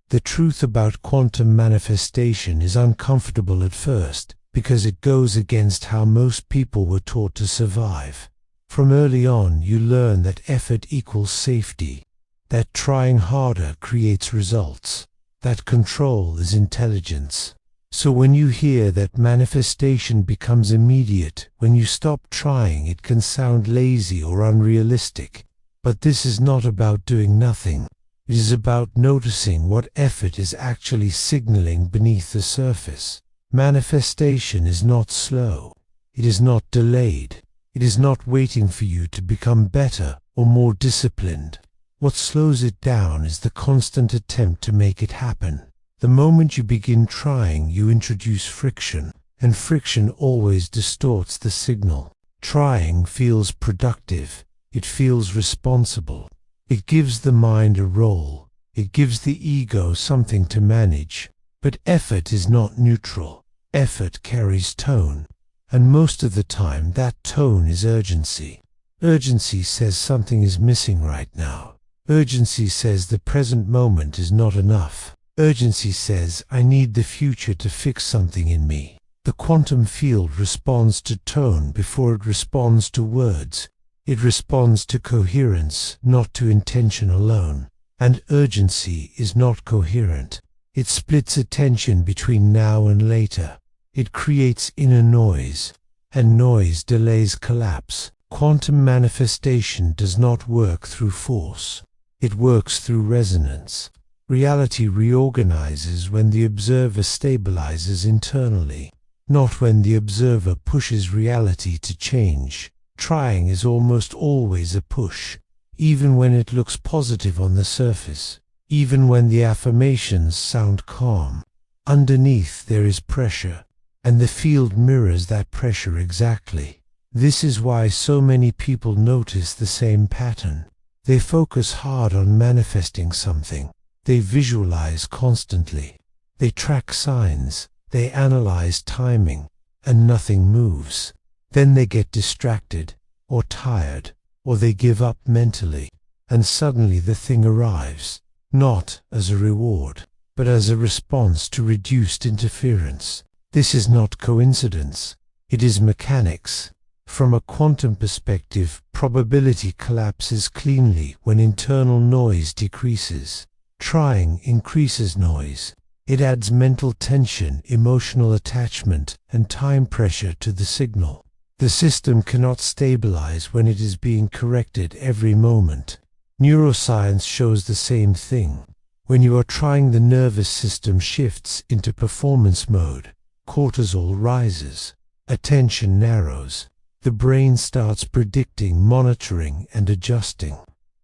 The truth about quantum manifestation is uncomfortable at first because it goes against how most people were taught to survive. From early on, you learn that effort equals safety, that trying harder creates results, that control is intelligence. So when you hear that manifestation becomes immediate, when you stop trying, it can sound lazy or unrealistic. But this is not about doing nothing. It is about noticing what effort is actually signaling beneath the surface. Manifestation is not slow. It is not delayed. It is not waiting for you to become better or more disciplined. What slows it down is the constant attempt to make it happen. The moment you begin trying, you introduce friction, and friction always distorts the signal. Trying feels productive. It feels responsible. It gives the mind a role. It gives the ego something to manage. But effort is not neutral. Effort carries tone. And most of the time that tone is urgency. Urgency says something is missing right now. Urgency says the present moment is not enough. Urgency says I need the future to fix something in me. The quantum field responds to tone before it responds to words. It responds to coherence, not to intention alone. And urgency is not coherent. It splits attention between now and later. It creates inner noise, and noise delays collapse. Quantum manifestation does not work through force. It works through resonance. Reality reorganizes when the observer stabilizes internally, not when the observer pushes reality to change. Trying is almost always a push, even when it looks positive on the surface, even when the affirmations sound calm. Underneath there is pressure, and the field mirrors that pressure exactly. This is why so many people notice the same pattern. They focus hard on manifesting something. They visualize constantly. They track signs. They analyze timing, and nothing moves. Then they get distracted, or tired, or they give up mentally, and suddenly the thing arrives, not as a reward, but as a response to reduced interference. This is not coincidence. It is mechanics. From a quantum perspective, probability collapses cleanly when internal noise decreases. Trying increases noise. It adds mental tension, emotional attachment, and time pressure to the signal. The system cannot stabilize when it is being corrected every moment. Neuroscience shows the same thing. When you are trying, the nervous system shifts into performance mode. Cortisol rises. Attention narrows. The brain starts predicting, monitoring, and adjusting.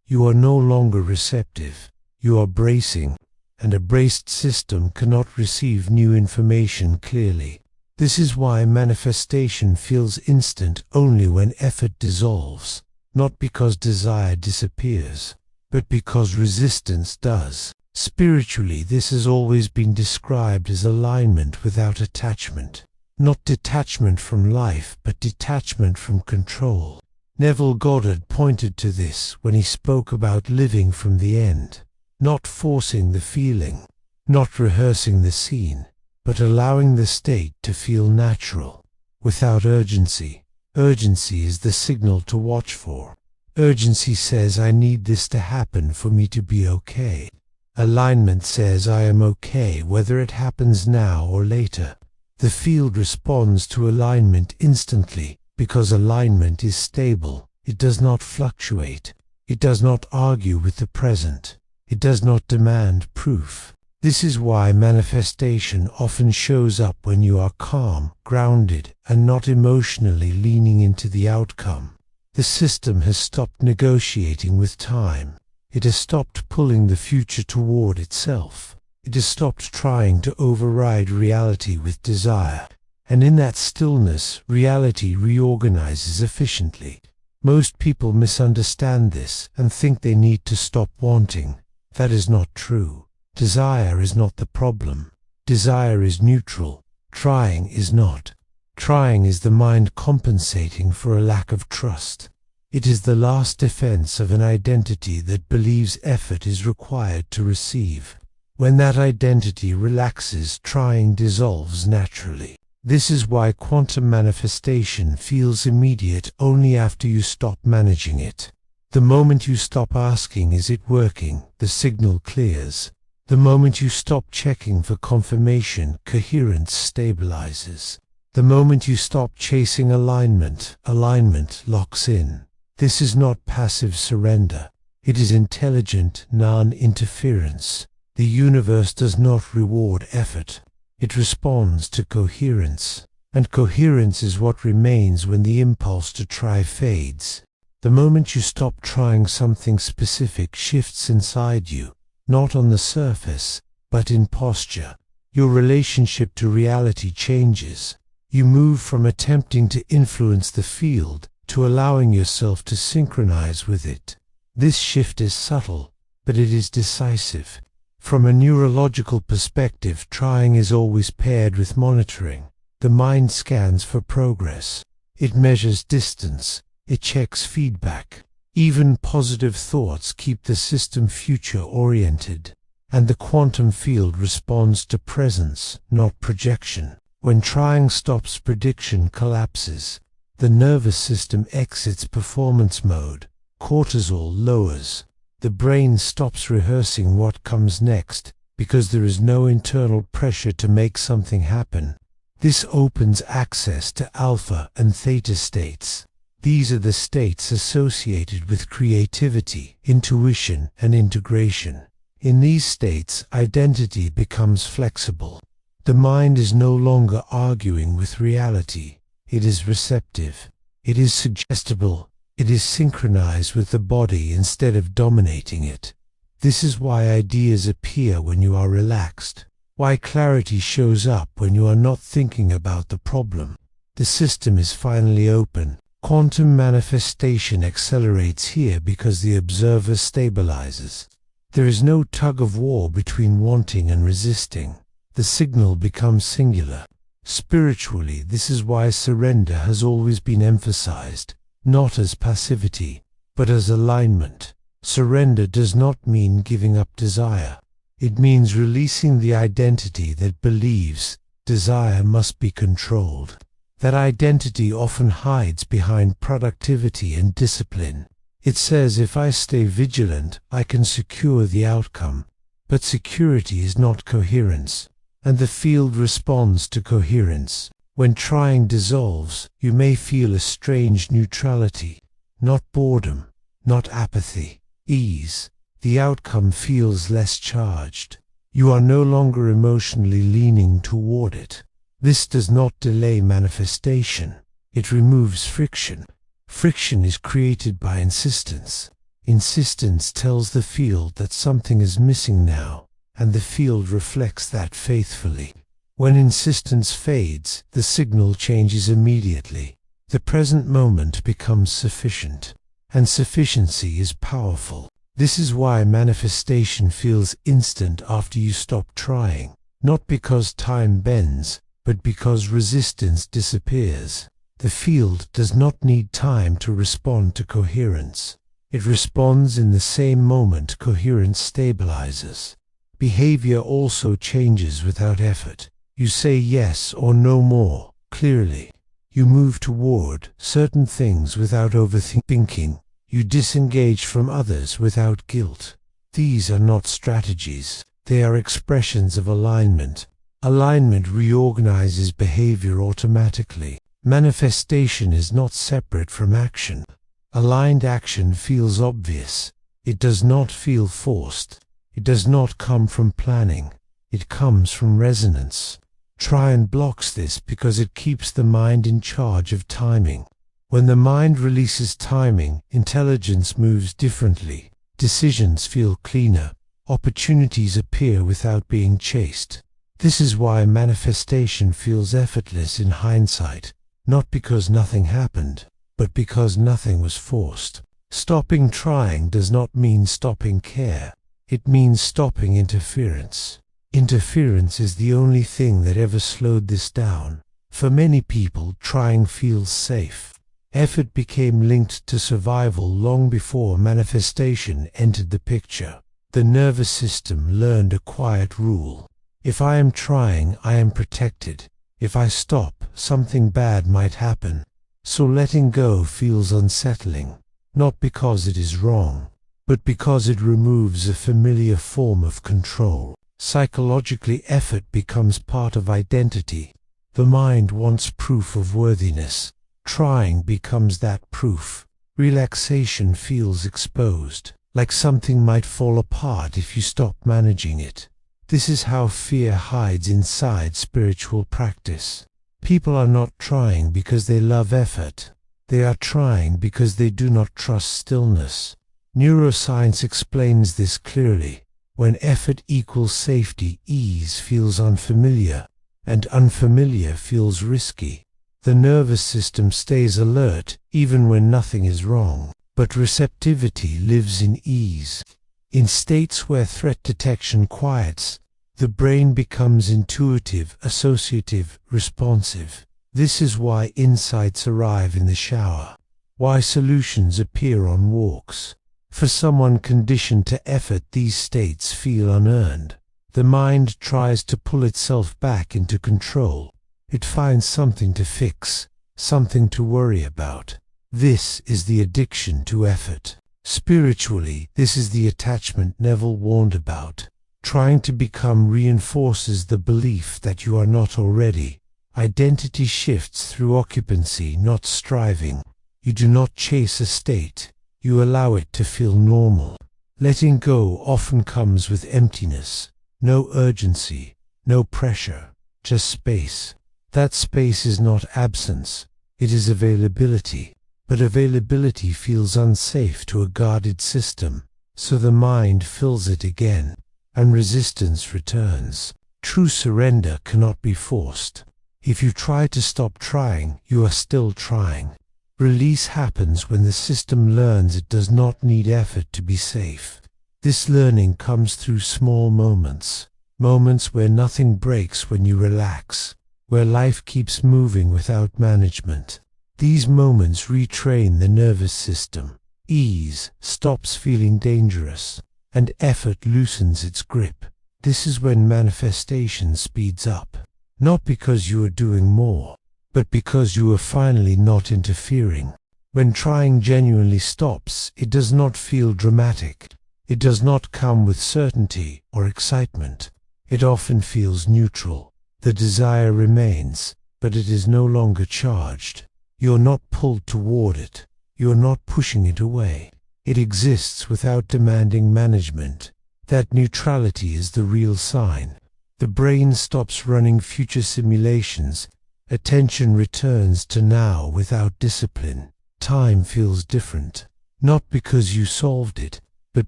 You are no longer receptive. You are bracing, and a braced system cannot receive new information clearly. This is why manifestation feels instant only when effort dissolves, not because desire disappears, but because resistance does. Spiritually, this has always been described as alignment without attachment. Not detachment from life, but detachment from control. Neville Goddard pointed to this when he spoke about living from the end. Not forcing the feeling, not rehearsing the scene, but allowing the state to feel natural, without urgency. Urgency is the signal to watch for. Urgency says I need this to happen for me to be okay. Alignment says I am okay whether it happens now or later. The field responds to alignment instantly because alignment is stable. It does not fluctuate. It does not argue with the present. It does not demand proof. This is why manifestation often shows up when you are calm, grounded, and not emotionally leaning into the outcome. The system has stopped negotiating with time. It has stopped pulling the future toward itself. It has stopped trying to override reality with desire. And in that stillness, reality reorganizes efficiently. Most people misunderstand this and think they need to stop wanting. That is not true. Desire is not the problem. Desire is neutral. Trying is not. Trying is the mind compensating for a lack of trust. It is the last defense of an identity that believes effort is required to receive. When that identity relaxes, trying dissolves naturally. This is why quantum manifestation feels immediate only after you stop managing it. The moment you stop asking, "Is it working?" the signal clears. The moment you stop checking for confirmation, coherence stabilizes. The moment you stop chasing alignment, alignment locks in. This is not passive surrender. It is intelligent non-interference. The universe does not reward effort. It responds to coherence. And coherence is what remains when the impulse to try fades. The moment you stop trying, something specific shifts inside you, not on the surface, but in posture. Your relationship to reality changes. You move from attempting to influence the field to allowing yourself to synchronize with it. This shift is subtle, but it is decisive. From a neurological perspective, trying is always paired with monitoring. The mind scans for progress. It measures distance. It checks feedback. Even positive thoughts keep the system future-oriented. And the quantum field responds to presence, not projection. When trying stops, prediction collapses. The nervous system exits performance mode. Cortisol lowers. The brain stops rehearsing what comes next, because there is no internal pressure to make something happen. This opens access to alpha and theta states. These are the states associated with creativity, intuition, and integration. In these states, identity becomes flexible. The mind is no longer arguing with reality. It is receptive. It is suggestible. It is synchronized with the body instead of dominating it. This is why ideas appear when you are relaxed. Why clarity shows up when you are not thinking about the problem. The system is finally open. Quantum manifestation accelerates here because the observer stabilizes. There is no tug-of-war between wanting and resisting. The signal becomes singular. Spiritually, this is why surrender has always been emphasized, not as passivity, but as alignment. Surrender does not mean giving up desire. It means releasing the identity that believes desire must be controlled. That identity often hides behind productivity and discipline. It says, "If I stay vigilant, I can secure the outcome." But security is not coherence, and the field responds to coherence. When trying dissolves, you may feel a strange neutrality, not boredom, not apathy, ease. The outcome feels less charged. You are no longer emotionally leaning toward it. This does not delay manifestation. It removes friction. Friction is created by insistence. Insistence tells the field that something is missing now, and the field reflects that faithfully. When insistence fades, the signal changes immediately. The present moment becomes sufficient, and sufficiency is powerful. This is why manifestation feels instant after you stop trying, not because time bends, but because resistance disappears. The field does not need time to respond to coherence. It responds in the same moment coherence stabilizes. Behavior also changes without effort. You say yes or no more, clearly. You move toward certain things without overthinking. You disengage from others without guilt. These are not strategies. They are expressions of alignment. Alignment reorganizes behavior automatically. Manifestation is not separate from action. Aligned action feels obvious. It does not feel forced. It does not come from planning. It comes from resonance. Trying blocks this because it keeps the mind in charge of timing. When the mind releases timing, intelligence moves differently. Decisions feel cleaner. Opportunities appear without being chased. This is why manifestation feels effortless in hindsight, not because nothing happened, but because nothing was forced. Stopping trying does not mean stopping care. It means stopping interference. Interference is the only thing that ever slowed this down. For many people, trying feels safe. Effort became linked to survival long before manifestation entered the picture. The nervous system learned a quiet rule. If I am trying, I am protected. If I stop, something bad might happen. So letting go feels unsettling, not because it is wrong, but because it removes a familiar form of control. Psychologically, effort becomes part of identity. The mind wants proof of worthiness. Trying becomes that proof. Relaxation feels exposed, like something might fall apart if you stop managing it. This is how fear hides inside spiritual practice. People are not trying because they love effort. They are trying because they do not trust stillness. Neuroscience explains this clearly. When effort equals safety, ease feels unfamiliar, and unfamiliar feels risky. The nervous system stays alert even when nothing is wrong, but receptivity lives in ease. In states where threat detection quiets, the brain becomes intuitive, associative, responsive. This is why insights arrive in the shower, why solutions appear on walks. For someone conditioned to effort, these states feel unearned. The mind tries to pull itself back into control. It finds something to fix, something to worry about. This is the addiction to effort. Spiritually, this is the attachment Neville warned about. Trying to become reinforces the belief that you are not already. Identity shifts through occupancy, not striving. You do not chase a state. You allow it to feel normal. Letting go often comes with emptiness. No urgency, no pressure, just space. That space is not absence, it is availability. But availability feels unsafe to a guarded system, so the mind fills it again, and resistance returns. True surrender cannot be forced. If you try to stop trying, you are still trying. Release happens when the system learns it does not need effort to be safe. This learning comes through small moments, moments where nothing breaks when you relax, where life keeps moving without management. These moments retrain the nervous system. Ease stops feeling dangerous, and effort loosens its grip. This is when manifestation speeds up, not because you are doing more, but because you are finally not interfering. When trying genuinely stops, it does not feel dramatic. It does not come with certainty or excitement. It often feels neutral. The desire remains, but it is no longer charged. You're not pulled toward it. You're not pushing it away. It exists without demanding management. That neutrality is the real sign. The brain stops running future simulations. Attention returns to now without discipline. Time feels different, not because you solved it, but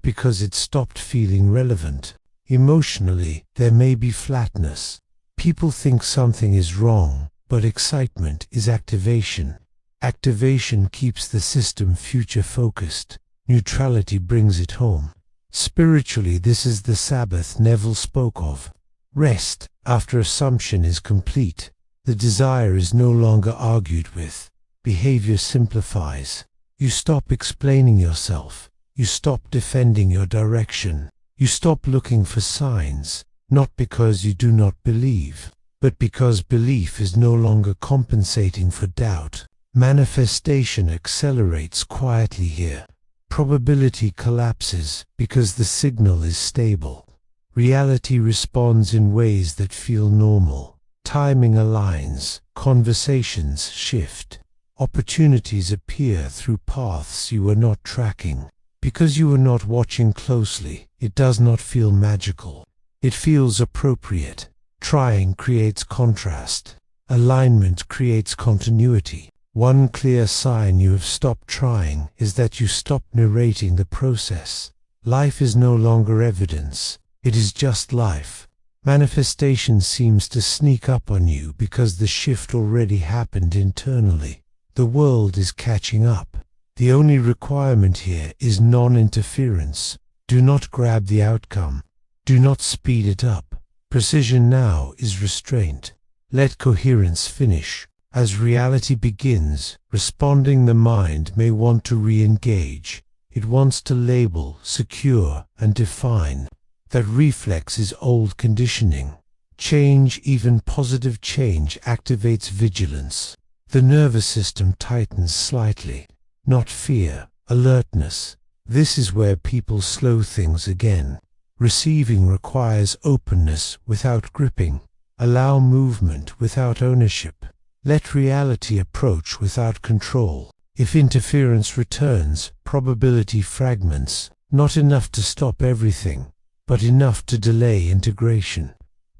because it stopped feeling relevant. Emotionally, there may be flatness. People think something is wrong, but excitement is activation. Activation keeps the system future-focused. Neutrality brings it home. Spiritually, this is the Sabbath Neville spoke of. Rest after assumption is complete. The desire is no longer argued with. Behavior simplifies. You stop explaining yourself. You stop defending your direction. You stop looking for signs, not because you do not believe, but because belief is no longer compensating for doubt. Manifestation accelerates quietly here. Probability collapses because the signal is stable. Reality responds in ways that feel normal. Timing aligns, conversations shift, opportunities appear through paths you were not tracking. Because you were not watching closely, it does not feel magical. It feels appropriate. Trying creates contrast. Alignment creates continuity. One clear sign you have stopped trying is that you stop narrating the process. Life is no longer evidence. It is just life. Manifestation seems to sneak up on you because the shift already happened internally. The world is catching up. The only requirement here is non-interference. Do not grab the outcome. Do not speed it up. Precision now is restraint. Let coherence finish. As reality begins, responding, the mind may want to re-engage. It wants to label, secure, and define. That reflex is old conditioning. Change, even positive change, activates vigilance. The nervous system tightens slightly. Not fear, alertness. This is where people slow things again. Receiving requires openness without gripping. Allow movement without ownership. Let reality approach without control. If interference returns, probability fragments, not enough to stop everything, but enough to delay integration.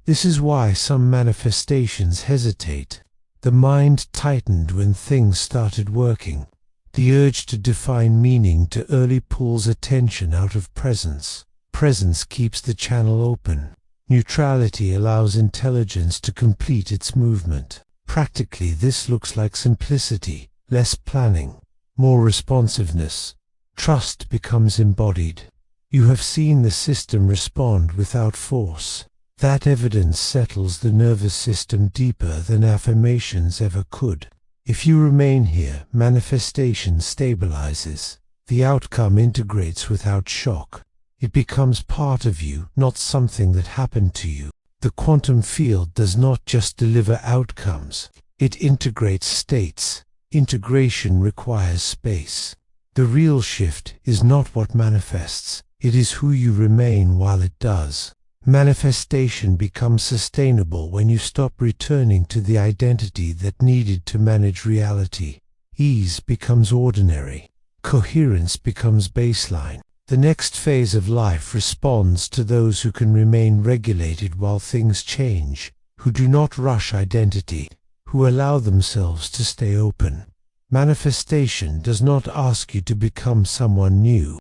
This is why some manifestations hesitate. The mind tightened when things started working. The urge to define meaning too early pulls attention out of presence. Presence keeps the channel open. Neutrality allows intelligence to complete its movement. Practically, this looks like simplicity, less planning, more responsiveness. Trust becomes embodied. You have seen the system respond without force. That evidence settles the nervous system deeper than affirmations ever could. If you remain here, manifestation stabilizes. The outcome integrates without shock. It becomes part of you, not something that happened to you. The quantum field does not just deliver outcomes, it integrates states. Integration requires space. The real shift is not what manifests, it is who you remain while it does. Manifestation becomes sustainable when you stop returning to the identity that needed to manage reality. Ease becomes ordinary. Coherence becomes baseline. The next phase of life responds to those who can remain regulated while things change, who do not rush identity, who allow themselves to stay open. Manifestation does not ask you to become someone new.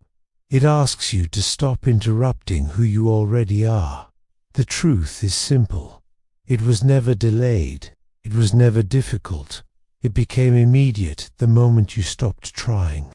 It asks you to stop interrupting who you already are. The truth is simple. It was never delayed. It was never difficult. It became immediate the moment you stopped trying.